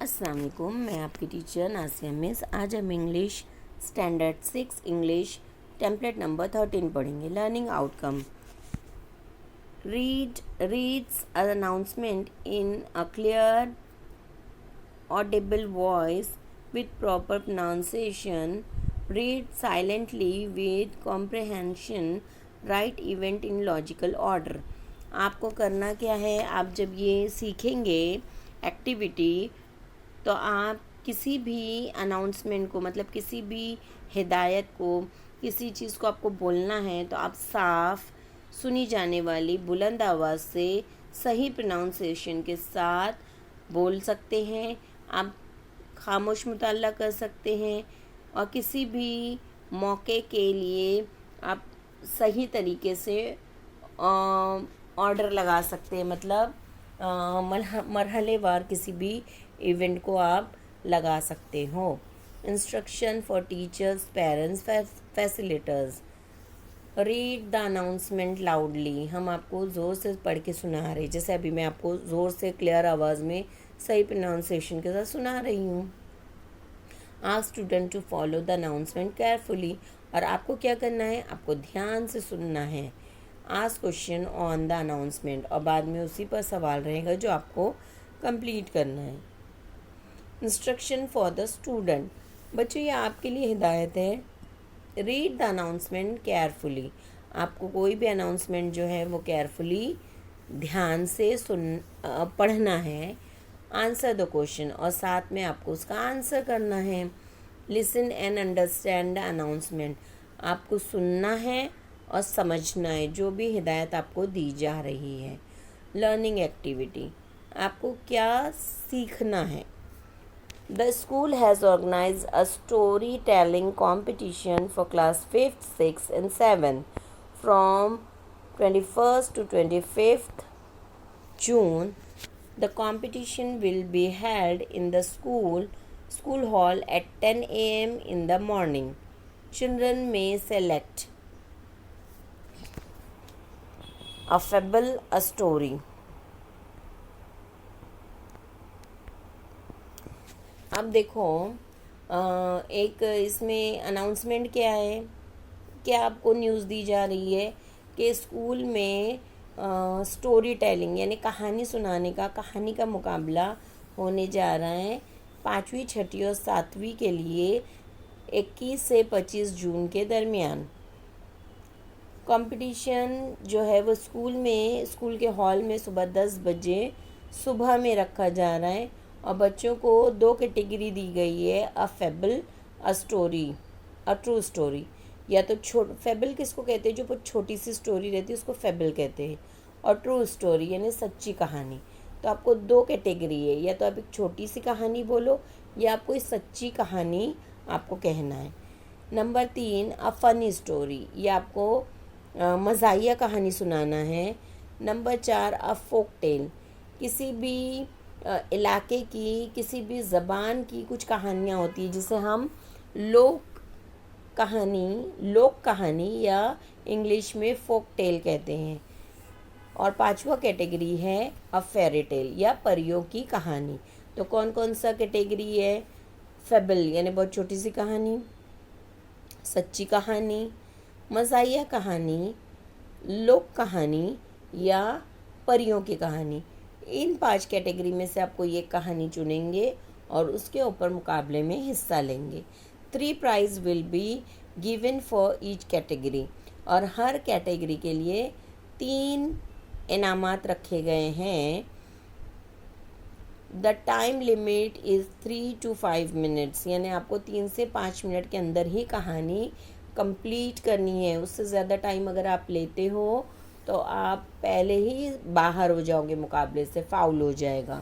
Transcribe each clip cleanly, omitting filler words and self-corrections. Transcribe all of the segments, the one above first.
अस्सलाम वालेकुम, मैं आपकी टीचर नासिया मिस। आज हम English standard 6 English template number 13 पढ़ेंगे। Learning outcome. Reads announcement in a clear audible voice with proper pronunciation. Read silently with comprehension. Write event in logical order. आपको करना क्या है, आप जब ये सीखेंगे एक्टिविटी, तो आप किसी भी अनाउंसमेंट को, मतलब किसी भी हिदायत को, किसी चीज़ को आपको बोलना है तो आप साफ सुनी जाने वाली बुलंद आवाज़ से सही प्रोनाउंसिएशन के साथ बोल सकते हैं। आप खामोश मुताला कर सकते हैं और किसी भी मौके के लिए आप सही तरीके से ऑर्डर लगा सकते हैं, मतलब मरहलेवार किसी भी इवेंट को आप लगा सकते हो। Instruction for teachers, parents, facilitators. Read the announcement loudly. हम आपको ज़ोर से पढ़ के सुना रहे, जैसे अभी मैं आपको ज़ोर से क्लियर आवाज़ में सही प्रोनाउंसिएशन के साथ सुना रही हूँ। Ask student to follow the announcement carefully. और आपको क्या करना है, आपको ध्यान से सुनना है। Ask question on the announcement, और बाद में उसी पर सवाल रहेगा जो आपको कंप्लीट करना है। Instruction for the student. बच्चों, ये आपके लिए हिदायत है। Read the announcement carefully. आपको कोई भी अनाउंसमेंट जो है वो केयरफुली ध्यान से पढ़ना है। आंसर द क्वेश्चन, और साथ में आपको उसका आंसर करना है। Listen and understand the announcement. आपको सुनना है और समझना है जो भी हिदायत आपको दी जा रही है। Learning activity. आपको क्या सीखना है। The school has organized a storytelling competition for class 5th, 6th and 7th from 21st to 25th June. The competition will be held in the school hall at 10 a.m. in the morning. Children may select a fable, a story. अब देखो, एक इसमें announcement क्या है, क्या आपको news दी जा रही है कि स्कूल में स्टोरी टेलिंग यानी कहानी सुनाने का, कहानी का मुकाबला होने जा रहा है 5वीं, 6वीं और 7वीं के लिए 21 से 25 जून के दरमियान। कंपटीशन जो है वो स्कूल के हॉल में सुबह 10 बजे सुबह में रखा जा रहा है, और बच्चों को 2 कैटेगरी दी गई है, a fable, a story, a true story. या तो फेबल किसको कहते हैं, जो बहुत छोटी सी स्टोरी रहती है उसको फेबल कहते हैं, और ट्रू स्टोरी यानी सच्ची कहानी। तो आपको 2 कैटेगरी है, या तो आप एक छोटी सी कहानी बोलो या आप कोई सच्ची कहानी आपको कहना है। नंबर 3, अ फनी स्टोरी, ये आपको मज़ाहिया कहानी सुनाना है। नंबर 4, अ फोक टेल, किसी भी इलाके की, किसी भी ज़बान की कुछ कहानियाँ होती हैं जिसे हम लोक कहानी या इंग्लिश में फोक टेल कहते हैं। और 5वां कैटेगरी है अ फेरी टेल या परियों की कहानी। तो कौन कौन सा कैटेगरी है, फेबल यानी बहुत छोटी सी कहानी, सच्ची कहानी, मज़ाहिया कहानी, लोक कहानी या परियों की कहानी। इन 5 कैटेगरी में से आपको ये कहानी चुनेंगे और उसके ऊपर मुकाबले में हिस्सा लेंगे। 3 prize will be given for each category, और हर कैटेगरी के लिए 3 इनामात रखे गए हैं। The time limit is 3 to 5 minutes, यानी आपको 3 से 5 मिनट के अंदर ही कहानी कंप्लीट करनी है। उससे ज़्यादा टाइम अगर आप लेते हो तो आप पहले ही बाहर हो जाओगे, मुकाबले से फाउल हो जाएगा।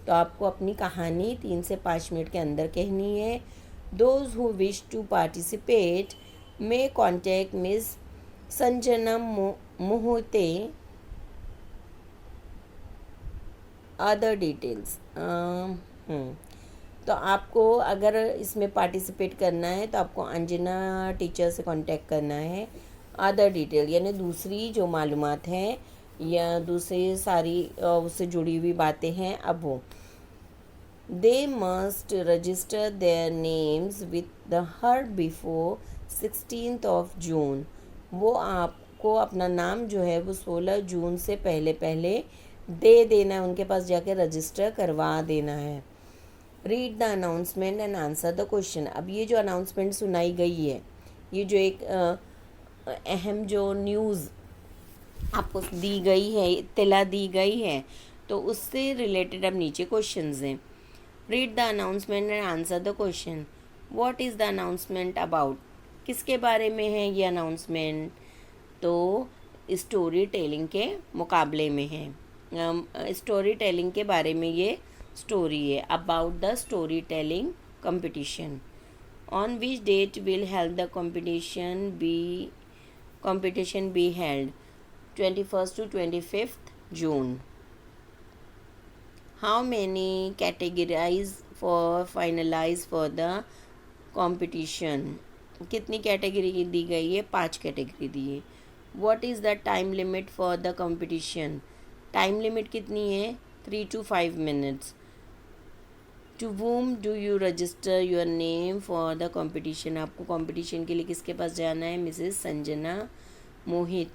तो आपको अपनी कहानी 3 से 5 मिनट के अंदर कहनी है। Those who wish to participate may contact miss Sanjana Mohte other details. तो आपको अगर इसमें पार्टिसिपेट करना है तो आपको अंजना टीचर से कांटेक्ट करना है। अदर डिटेल यानी दूसरी जो मालूमात हैं या दूसरी सारी उससे जुड़ी हुई बातें हैं, अब वो They must register their names with the HER before 16th of June. वो आपको अपना नाम जो है वो 16 जून से पहले पहले दे देना है, उनके पास जाके रजिस्टर करवा देना है. Read the announcement and answer the question. अब ये जो अनाउंसमेंट सुनाई गई है, ये जो एक अहम जो न्यूज़ आपको दी गई है, इत्तला दी गई है, तो उससे रिलेटेड अब नीचे क्वेश्चंस हैं. Read the announcement and answer the question. What is the announcement about? किसके बारे में है ये अनाउंसमेंट? तो स्टोरी टेलिंग के मुकाबले में है. स्टोरी टेलिंग के बारे में ये स्टोरी है. About the story telling competition. On which date will held the competition be held? 21st to 25th June. How many categories for finalize for the competition? कितनी कैटेगरी दी गई है? 5 कैटेगरी दी है. What is the time limit for the competition? Time limit कितनी है? 3 to 5 minutes. To whom do you register your name for the competition? आपको competition के लिए किसके पास जाना है? Mrs Sanjana Mohit.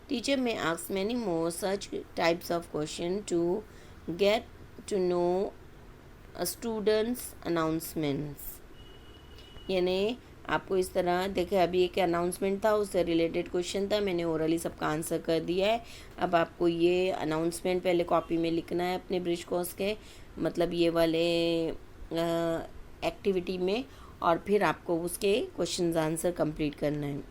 Teacher may ask many more such types of question to get to know a student's announcements. यानी आपको इस तरह देखे, अभी एक अनाउंसमेंट था, उससे रिलेटेड क्वेश्चन था, मैंने ओरली सबका आंसर कर दिया है. अब आपको ये अनाउंसमेंट पहले कॉपी में लिखना है अपने ब्रिज कोर्स के, मतलब ये वाले एक्टिविटी में, और फिर आपको उसके क्वेश्चन आंसर कंप्लीट करना है.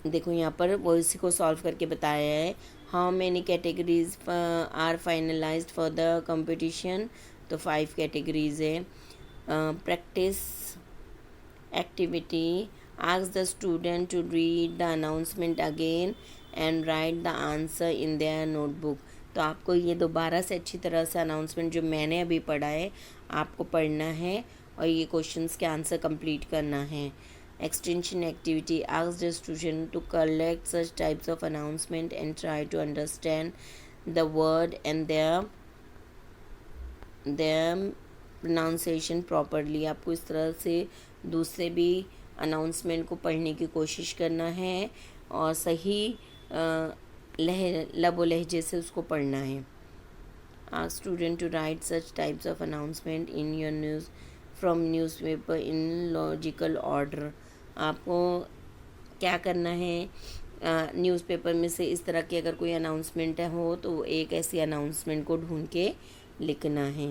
देखो यहाँ पर वो इसी को सॉल्व करके बताया है. How many categories are finalized for the competition? तो 5 कैटेगरीज है. Practice activity. Ask the student to read the announcement again and write the answer in their notebook. तो आपको ये दोबारा से अच्छी तरह से अनाउंसमेंट जो मैंने अभी पढ़ा है आपको पढ़ना है और ये क्वेश्चंस के आंसर कंप्लीट करना है. Extension activity. Ask the student to collect such types of announcement and try to understand the word and their pronunciation properly. आपको इस तरह से दूसरे भी अनाउंसमेंट को पढ़ने की कोशिश करना है और सही लबो लहजे से उसको पढ़ना है. Ask student to write such types of announcement in your from newspaper in logical order. आपको क्या करना है? न्यूज़पेपर में से इस तरह की अगर कोई अनाउंसमेंट हो तो एक ऐसी अनाउंसमेंट को ढूंढ के लिखना है.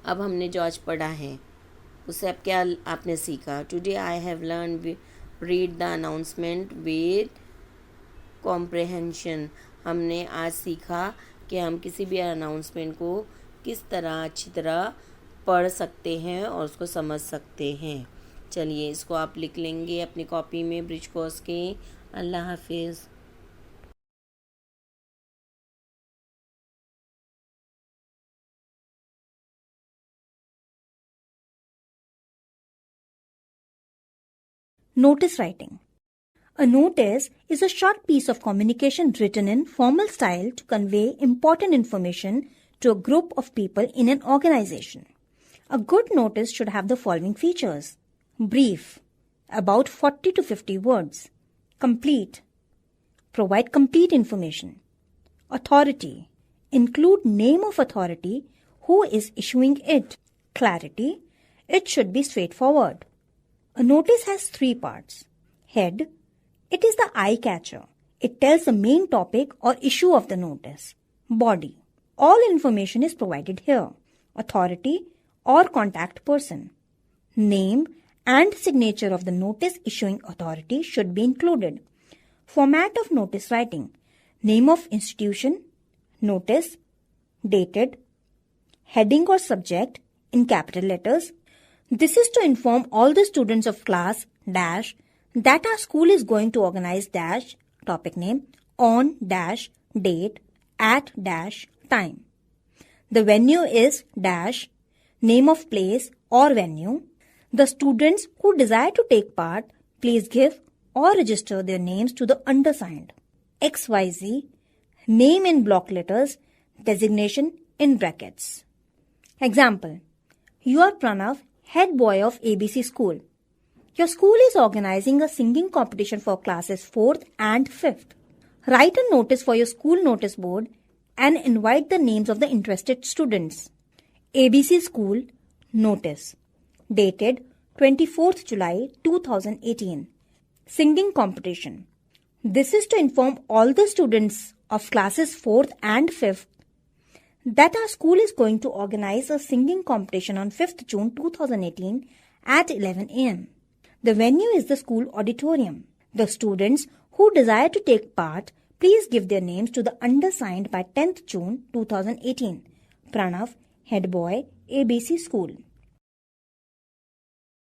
अब हमने जो आज पढ़ा है उससे अब क्या आपने सीखा? Today I have learn read the announcement with comprehension. हमने आज सीखा कि हम किसी भी अनाउंसमेंट को किस तरह अच्छी तरह पढ़ सकते हैं और उसको समझ सकते हैं. चलिए इसको आप लिख लेंगे अपनी कॉपी में ब्रिज कोर्स के. अल्लाह हाफिज़. Notice writing. A notice is a short piece of communication written in formal style to convey important information to a group of people in an organization. A good notice should have the following features. Brief, about 40 to 50 words. Complete, provide complete information. Authority, include name of authority, who is issuing it. Clarity, it should be straightforward. A notice has 3 parts. Head, it is the eye catcher. It tells the main topic or issue of the notice. Body, all information is provided here. Authority or contact person. Name and signature of the notice issuing authority should be included. Format of notice writing. Name of institution, notice, dated, heading or subject in capital letters. This is to inform all the students of class dash that our school is going to organize dash topic name on dash date at dash time. The venue is dash name of place or venue. The students who desire to take part, please give or register their names to the undersigned. XYZ, name in block letters, designation in brackets. Example, you are Pranav, head boy of ABC school. Your school is organizing a singing competition for classes 4th and 5th. Write a notice for your school notice board and invite the names of the interested students. ABC School Notice, dated 24th July 2018. Singing competition. This is to inform all the students of classes 4th and 5th that our school is going to organize a singing competition on 5th June 2018 at 11 am. The venue is the school auditorium. The students who desire to take part, please give their names to the undersigned by 10th June 2018. Pranav, head boy, ABC School.